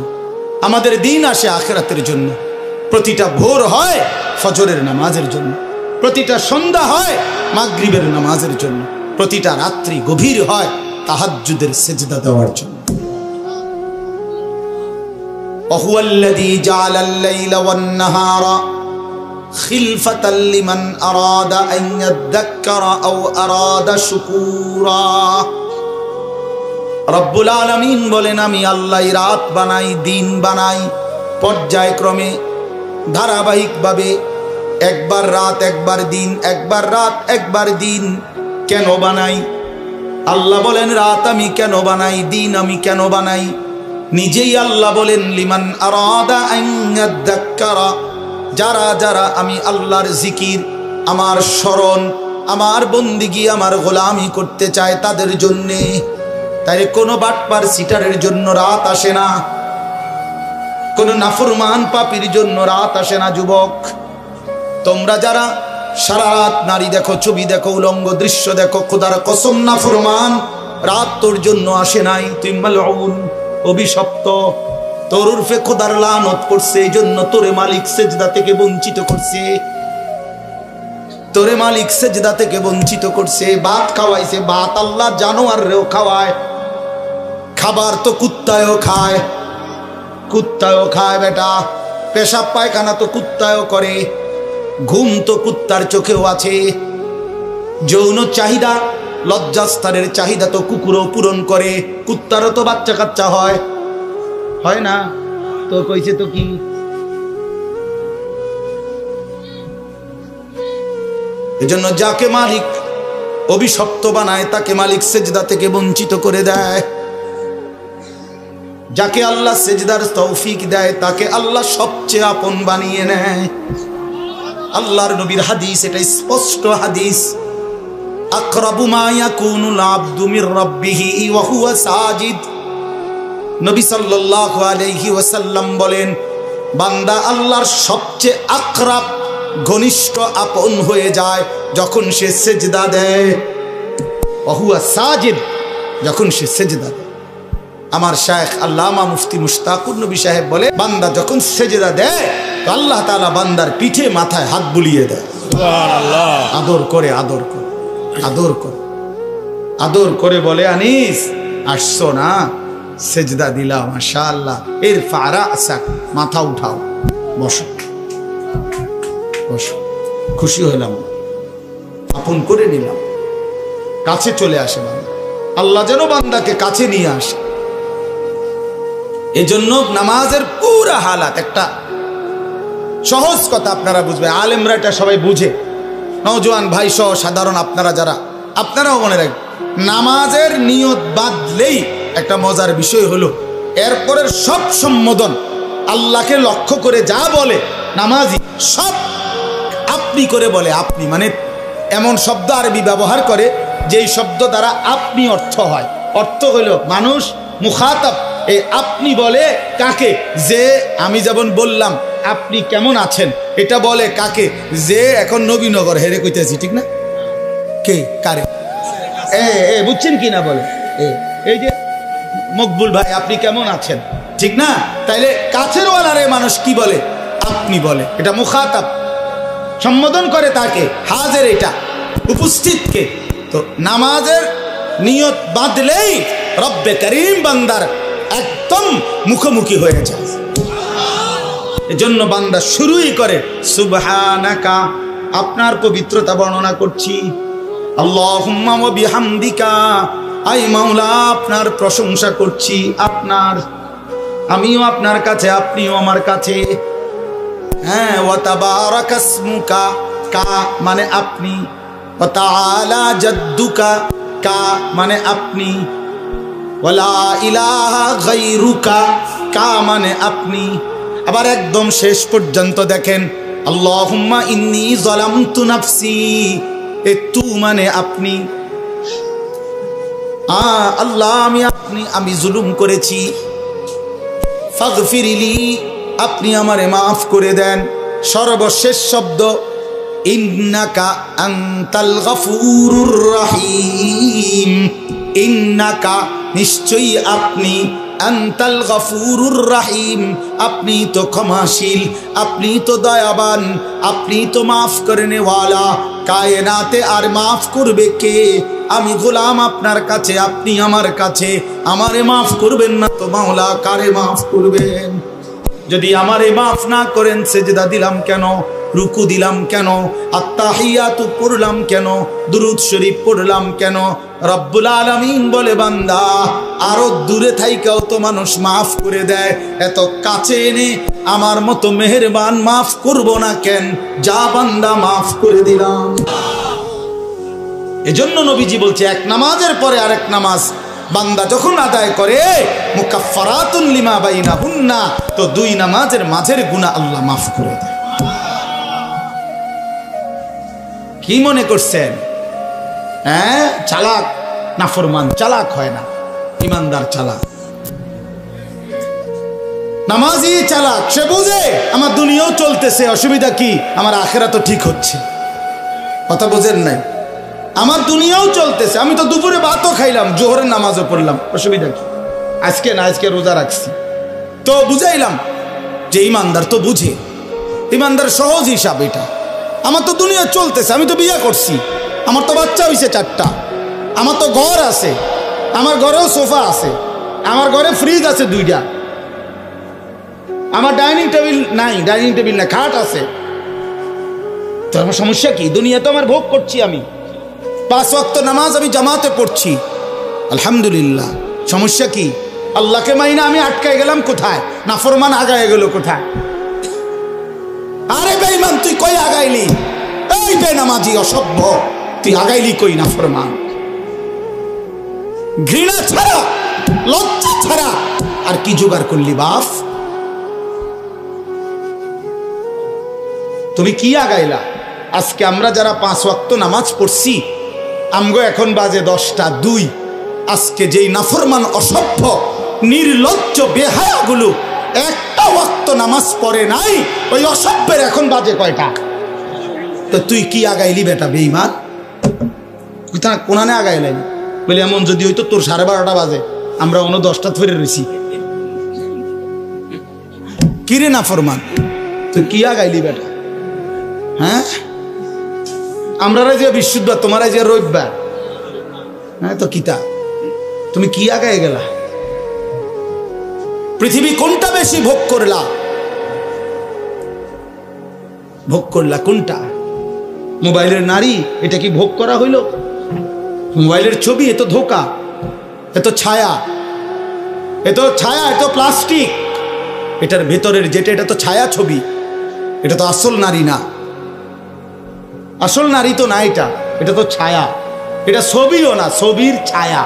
আমাদের দিন আসে আখিরাতের জন্য। প্রতিটা ভোর হয় ফজরের নামাজের জন্য, প্রতিটা সন্ধ্যা হয় মাগরিবের নামাজের জন্য, প্রতিটা রাত্রি গভীর হয় তাহাজ্জুদের সিজদা দেওয়ার জন্য। ওয়াহুয়াল্লাযী জাআলাল লাইলা ওয়ান নাহারা খিলফাতাল লিমান আরাদা আন ইয়াযাক্কারা আও আরাদা শুকুরা। রব্বুল আলামিন বলেন, আমি আল্লাহ রাত বানাই, দিন বানাই, পর্যায়ক্রমে ধারাবাহিকভাবে, একবার রাত একবার দিন, একবার রাত একবার দিন। কেন বানাই? আল্লাহ বলেন রাত আমি কেন বানাই, দিন আমি কেন বানাই? নিজেই আল্লাহ বলেন, লিমান আরাদা আন ইয়াযাক্কারা, যারা যারা আমি আল্লাহর জিকির, আমার স্মরণ, আমার বন্দিগি, আমার গোলামি করতে চায় তাদের জন্যে। তাই কোনো বাটপার সিটারের জন্য রাত আসে না, কোনো নাফরমান পাপীর জন্য রাত আসে না। যুবক, তোমরা যারা সারা রাত নারী দেখো, ছবি দেখো, উলঙ্গ দৃশ্য দেখো, খোদার কসম নাফরমান, রাত তোর জন্য আসে নাই। তুই মালউন, অভিশপ্ত, তোর উরফে খোদার লানত করছে, এই জন্য তোরে মালিক সেজদা থেকে বঞ্চিত করছে, তোরে মালিক সেজদা থেকে বঞ্চিত করছে। ভাত খাওয়াইছে, ভাত আল্লাহ জানোয়ার রেও খাওয়ায়, খাবার তো কুত্তায়ও খায়, কুত্তায়ও খায় বেটা, পেশাব পায়খানা তো কুত্তায়ও করে, ঘুম তো কুত্তার চোখেও আছে, যৌন চাহিদা, লজ্জাস্থানের চাহিদা তো কুকুরও পূরণ করে, কুত্তারও তো বাচ্চা কাচ্চা হয়, হয় না? তো কইছে তো কি, এজন্য যাকে মালিক অভিশপ্ত বানায় তাকে মালিক সেজদা থেকে বঞ্চিত করে দেয়। যাকে আল্লাহ সেজদার তৌফিক দেয় তাকে আল্লাহ সবচেয়ে আপন বানিয়ে নেয়। আল্লাহর নবীর হাদিস, এটা স্পষ্ট হাদিস, আকরাবু মা ইয়াকুনুল আবদু মির রাব্বিহি ওয়া হুয়া সাজিদ। নবী সাল্লাল্লাহু আলাইহি ওয়াসাল্লাম বলেন, বান্দা আল্লাহর সবচেয়ে আকরাব, ঘনিষ্ঠ, আপন হয়ে যায় যখন সে সেজদা দেয়। ওয়া হুয়া সাজিদ, যখন সে সেজদা দেয়। আমার শায়েখ আল্লামা মুফতি মুশতাকুর নবী সাহেব বলে, বান্দা যখন সেজদা দেয় আল্লাহ তাআলা বান্দার পিঠে মাথায় হাত বুলিয়ে দেয়। সুবহানাল্লাহ। আদর করে আদর করে আদর করে আদর করে বলে, আনিস আসছো না, সেজদা দিলাম, মাশাআল্লাহ, ইরফা রাসাক, মাথা উঠাও, বসো বসো। খুশি হলাম, আপন করে নিলাম, কাছে চলে আসে বান্দা। আল্লাহ যেন বান্দাকে কাছে নিয়ে আসে। এজন্য নামাজের পুরা হালাত, একটা সহজ কথা আপনারা বুঝবেন, আলেমরা এটা সবাই বুঝে, নওজোয়ান ভাই সহ সাধারণ আপনারা যারা, আপনারাও মনে রাখবেন, নামাজের নিয়ত বাঁধলেই একটা মজার বিষয় হলো এরপরের সব সম্বোধন আল্লাহকে লক্ষ্য করে যা বলে নামাজি সব আপনি করে বলে। আপনি মানে এমন শব্দ আরবি ব্যবহার করে যেই শব্দ দ্বারা আপনি অর্থ হয়। অর্থ হইল মানুষ মুখাতাব, এই আপনি বলে কাকে? যে আমি যেমন বললাম আপনি কেমন আছেন, এটা বলে কাকে? যে এখন নবীনগর হেরে কইতেছি, ঠিক না? কে কারে? বুঝছেন কি না? বলে এই যে মকবুল ভাই আপনি কেমন আছেন, ঠিক না? তাইলে কাছের ওয়ালারে মানুষ কি বলে? আপনি বলে। এটা মুখাতাব, সম্বোধন করে তাকে, হাজের, এটা উপস্থিতকে। তো নামাজের নিয়ত বাঁধলেই রব্বে করিম বান্দার একদম মুখোমুখি হয়ে যায়। এজন্য বান্দা শুরুই করে সুবহানাকা, আপনার পবিত্রতা বর্ণনা করছি, আল্লাহুম্মা ওয়া বিহামদিকা, আই মাওলা আপনার প্রশংসা করছি, আপনার, আমিও আপনার কাছে, আপনিও আমার কাছে। হ্যাঁ, ওয়া তাবারাকাসমুকা, কা মানে আপনি, ওয়া তাআলা জাদ্দুকা, কা মানে আপনি, ওয়ালা ইলাহা গায়রুকা, কা মানে আপনি। আবার একদম শেষ পর্যন্ত দেখেন, আল্লাহুম্মা ইন্নী যালামতু নাফসি, এ তু মানে আপনি, আল্লাহ আমি জুলুম করেছি, ফাগফিরলি, আপনি আমারে মাফ করে দেন। সর্বশেষ শব্দ ইন্নাকা আনতাল গফুরুর রহিম, ইন্নাকা নিশ্চয়ই আপনি, আনতাল গফুরুর রহিম আপনি তো ক্ষমাশীল, আপনি তো দয়াবান, আপনি তো মাফ করনেওয়ালা। কায়নাতে আর মাফ করবে কে? আমি গোলাম আপনার কাছে, আপনি আমার কাছে, আমারে মাফ করবেন না তো মাওলা কারে মাফ করবেন? যদি আমারে মাফ না করেন, সেজদা দিলাম কেন, রুকু দিলাম কেন, আত্তাহিয়াতু পড়লাম কেন, দুরূদ শরীফ পড়লাম কেন? রব্বুল আলামিন বলে, বান্দা আরো দূরে থাইকাও তো মানুষ মাফ করে দেয়, এত কাছে এনে আমার মতো মেহেরবান মাফ করব না কেন? যা বান্দা মাফ করে দিলাম। এজন্য নবীজি বলছে, এক নামাজের পরে আরেক নামাজ বান্দা যখন আদায় করে, মুকাফফারাতুন লিমা বাইনাহুন্না, তো দুই নামাজের মাঝের গুনাহ আল্লাহ মাফ করে দেয়। কি মনে করছেন? হ্যাঁ, চালাক নাফরমান চালাক হয় না, ইমানদার চালাক। নামাজি চালাক, সে বুঝে আমার দুনিয়াও চলতেছে, অসুবিধা কি? আমার আখিরাতও ঠিক হচ্ছে। কথা বোঝেন নাই? আমার দুনিয়াও চলতেছে, আমি তো দুপুরে ভাতও খাইলাম, জোহরের নামাজও পড়লাম, অসুবিধা কি? আজকে না, আজকে রোজা রাখছি, তো বুঝাইলাম যে ইমানদার তো বুঝে, ইমানদার সহজ হিসাব এটা। আমার তো দুনিয়া চলতেছে, আমি তো বিয়ে করছি, আমার তো বাচ্চা হয়েছে 4টা, আমার তো ঘর আছে, আমার ঘরেও সোফা আছে, আমার ঘরে ফ্রিজ আছে 2টা, আমার ডাইনিং টেবিল নাই, ডাইনিং টেবিল না, খাট আছে। তো আমার সমস্যা কি? দুনিয়া তো আমার ভোগ করছি, আমি 5 ওয়াক্ত নামাজ আমি জামাতে পড়ছি, আলহামদুলিল্লাহ। সমস্যা কি? আল্লাহকে মাইনা আমি আটকায় গেলাম কোথায়? নাফরমান আগায় গেল কোথায়? আরে বেঈমান, তুই কই আগাইলি? এই বেনামাজি অসভ্য, তুই আগাইলি কই? নাফরমান, ঘৃণা ছাড়া, লজ্জা ছাড়া আর কি জোগাড় করলি বাপ? তুমি কি আগাইলা? আজকে আমরা যারা 5 ওয়াক্ত নামাজ পড়ছি, আমগো এখন বাজে 10টা 2। আজকে যেই নাফরমান অসভ্য নির্লজ্জ বেহায়াগুলো একটা ওয়াক্ত নামাজ পড়ে নাই, ওই অসভ্যের এখন বাজে কয়টা? তো তুই কি আগাইলি বেটা বেঈমান? কোনানে আগাইলেন বলে, এমন যদি হইতো তোর 12:30 বাজে, আমরা 10টা ধরে রয়েছি। কিরে নাফরমান, তুই কি আগাইলি বেটা? হ্যাঁ, আমরা যে বৃহস্পতিবার, তোমার যে রবিবার। হ্যাঁ তো কিতা, তুমি কি আগায় গেলা? পৃথিবী কোনটা বেশি ভোগ করলা? ভোগ করলা কোনটা? মোবাইলের নারী, এটা কি ভোগ করা হইল? মোবাইলের ছবি, এ তো ধোকা, এ তো ছায়া, এ তো ছায়া, এ তো প্লাস্টিক। এটার ভেতরের যেটা, এটা তো ছায়া ছবি, এটা তো আসল নারী না। আসল নারী তো না, এটা তো ছায়া। এটা ছবিও না, ছবির ছায়া।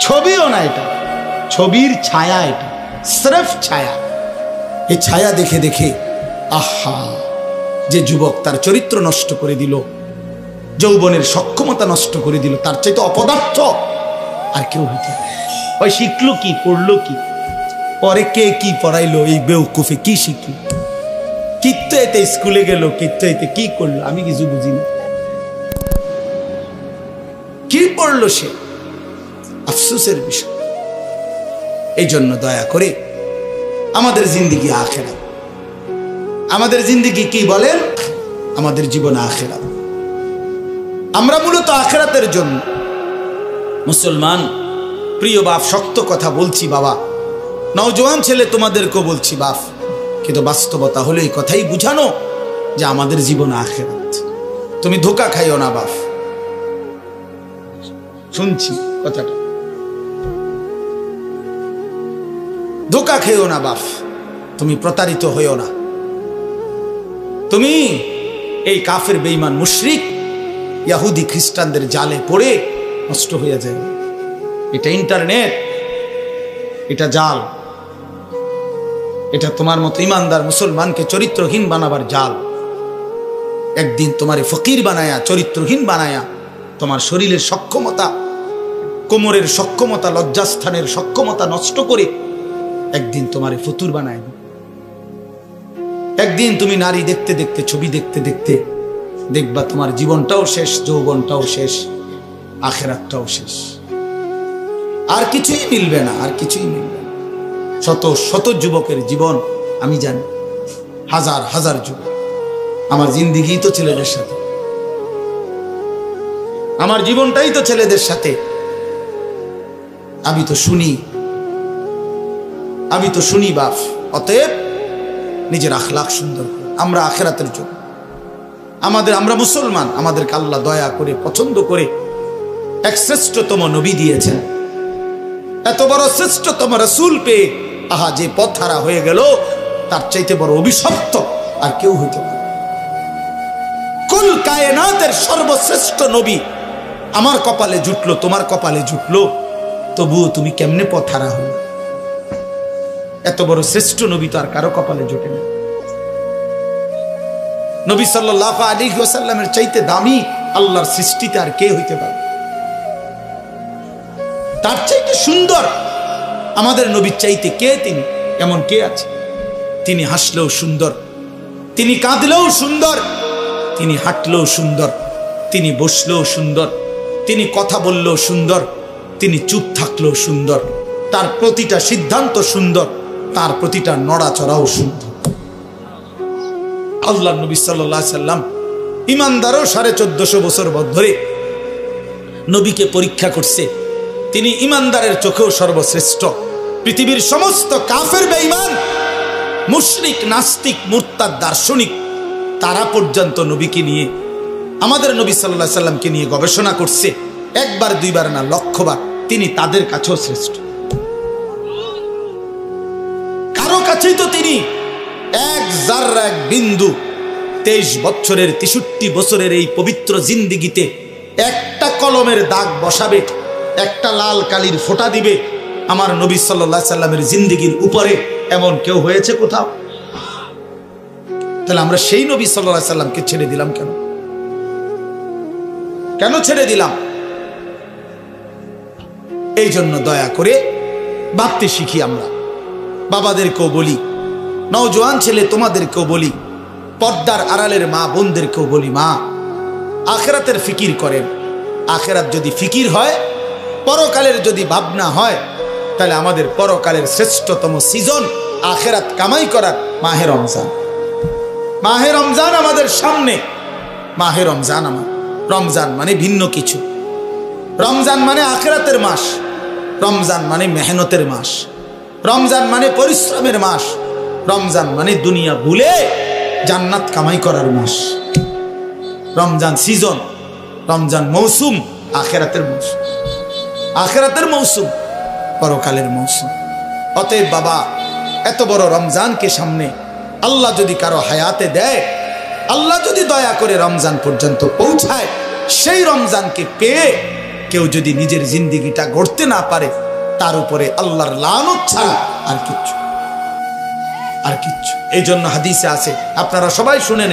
ছবিও না, এটা ছবির ছায়া, এটা স্রেফ ছায়া। এই ছায়া দেখে দেখে আহা, যে যুবক তার চরিত্র নষ্ট করে দিল, যৌবনের সক্ষমতা নষ্ট করে দিল, তার চাইতে অপদার্থ আর কেউ হইতে পারে? ওই শিখলো কি, পড়লো কি, পরে কে কি পড়াইলো, এই বেউকুফে কি শিখলো? কিত্তো এতে স্কুলে গেল, কিত্তো এতে কি করলো, আমি কিছু বুঝি না। কি পড়লো সে? আফসোসের বিষয়। এই জন্য দয়া করে আমাদের জিন্দিগি আখেরাত। আমাদের জিন্দিগি কি বলেন? আমাদের জীবন আখেরাত। আমরা মূলত আখেরাতের জন্য মুসলমান। প্রিয় বাপ, শক্ত কথা বলছি বাবা, নওজোয়ান ছেলে তোমাদেরকেও বলছি বাপ, কিন্তু বাস্তবতা হলো এই কথাই বুঝানো যে আমাদের জীবন আখেরাত। তুমি ধোঁকা খাইও না বাপ। শুনছি কথাটা, ধোঁকা খেও না বাপ, তুমি প্রতারিত হইও না। তুমি এই কাফের বেঈমান মুশরিক ইহুদি খ্রিস্টানদের জালে পড়ে নষ্ট হয়ে যায়। এটা ইন্টারনেট, এটা জাল, এটা তোমার মতো ইমানদার মুসলমানকে চরিত্রহীন বানাবার জাল। একদিন তোমারে ফকির বানায়া, চরিত্রহীন বানায়া, তোমার শরীরের সক্ষমতা, কোমরের সক্ষমতা, লজ্জাস্থানের সক্ষমতা নষ্ট করে একদিন তোমারে ফতুর বানায়। একদিন তুমি নারী দেখতে দেখতে, ছবি দেখতে দেখতে দেখবা তোমার জীবনটাও শেষ, যৌবনটাও শেষ, আখেরাতটাও শেষ। আর কিছুই মিলবে না, আর কিছুই মিলবে না। শত শত যুবকের জীবন আমি জানি, হাজার হাজার যুবক। আমার জিন্দিগি তো ছেলেদের সাথে, আমার জীবনটাই তো ছেলেদের সাথে। আমি তো শুনি বাপ। অতএব নিজের আখলাক সুন্দর করে, আমরা আখেরাতের জন্য, আমরা মুসলমান, আমাদেরকে আল্লাহ দয়া করে পছন্দ করে এক শ্রেষ্ঠতম নবী দিয়েছেন। এত বড় শ্রেষ্ঠতম রাসূল পেয়ে আহা, যে পথহারা হয়ে গেল, তার চাইতে বড় অভিশপ্ত আর কেউ হইতে পারে? কুল কায়নাতের সর্বশ্রেষ্ঠ নবী আমার কপালে জুটলো, তোমার কপালে জুটলো, তবুও তুমি কেমনে পথহারা হলো? এত বড় শ্রেষ্ঠ নবী তো আর কারো কপালে জোটে না। নবী সাল্লাল্লাহু আলাইহি ওয়াসাল্লামের চাইতে দামি আল্লাহর সৃষ্টিতে আর কে হইতে পারে? তার চাইতে সুন্দর আমাদের নবীর চাইতে কে? তিনি এমন কে আছে? তিনি হাসলেও সুন্দর, তিনি কাঁদলেও সুন্দর, তিনি হাঁটলেও সুন্দর, তিনি বসলেও সুন্দর, তিনি কথা বললেও সুন্দর, তিনি চুপ থাকলেও সুন্দর, তার প্রতিটা সিদ্ধান্ত সুন্দর, তার প্রতিটা নড়াচড়াও সুন্দর। আল্লাহ নবী সাল্লাল্লাহু আলাইহি সাল্লাম ইমানদারও 1450 বছর ধরে নবীকে পরীক্ষা করছে। তিনি ইমানদারের চোখেও সর্বশ্রেষ্ঠ। পৃথিবীর সমস্ত কাফের বেঈমান, মুশরিক, নাস্তিক, মুরতাদ, দার্শনিক, তারা পর্যন্ত নবীকে নিয়ে, আমাদের নবী সাল্লাল্লাহু আলাইহি সাল্লামকে নিয়ে গবেষণা করছে। একবার দুইবার না, লক্ষবার। তিনি তাদের কাছেও শ্রেষ্ঠ। কারো কাছেই তো তিনি এক জাররা, এক বিন্দু 23 বছরের 63 বছরের এই পবিত্র জিন্দিগিতে একটা কলমের দাগ বসাবে, একটা লাল কালির ফোঁটা দিবে আমার নবী সাল্লাল্লাহু আলাইহি সাল্লামের জিন্দিগির উপরে, এমন কেউ হয়েছে কোথাও? তাহলে আমরা সেই নবী সাল্লাল্লাহু আলাইহি সাল্লামকে ছেড়ে দিলাম কেন? কেন ছেড়ে দিলাম? এই জন্য দয়া করে ভাবতে শিখি। আমরা বাবাদেরকেও বলি, নওজোয়ান ছেলে তোমাদেরকেও বলি, পর্দার আড়ালের মা বোনদেরকেও বলি, মা আখেরাতের ফিকির করেন। আখেরাত যদি ফিকির হয়, পরকালের যদি ভাবনা হয়, তাহলে আমাদের পরকালের শ্রেষ্ঠতম সিজন আখেরাত কামাই করার মাহে রমজান। মাহে রমজান আমাদের সামনে। মাহে রমজান আমার, রমজান মানে ভিন্ন কিছু। রমজান মানে আখিরাতের মাস, রমজান মানে মেহনতের মাস, রমজান মানে পরিশ্রমের মাস, রমজান মানে দুনিয়া ভুলে জান্নাত কামাই করার মাস। রমজান সিজন, রমজান মৌসুম, আখিরাতের মৌসুম, আখিরাতের মৌসুম, পরকালের মৌসুম। অতএব বাবা, এত বড় রমজানকে সামনে আল্লাহ যদি কারো হায়াতে দেয়, আল্লাহ যদি দয়া করে রমজান পর্যন্ত পৌঁছায়, সেই রমজানকে পেয়ে কেউ যদি নিজের জিন্দিগিটা গড়তে না পারে, তার উপরে আল্লাহর লানত ছাড়া আর কিচ্ছু। এই জন্য হাদিসে আছে, আপনারা সবাই শুনেন।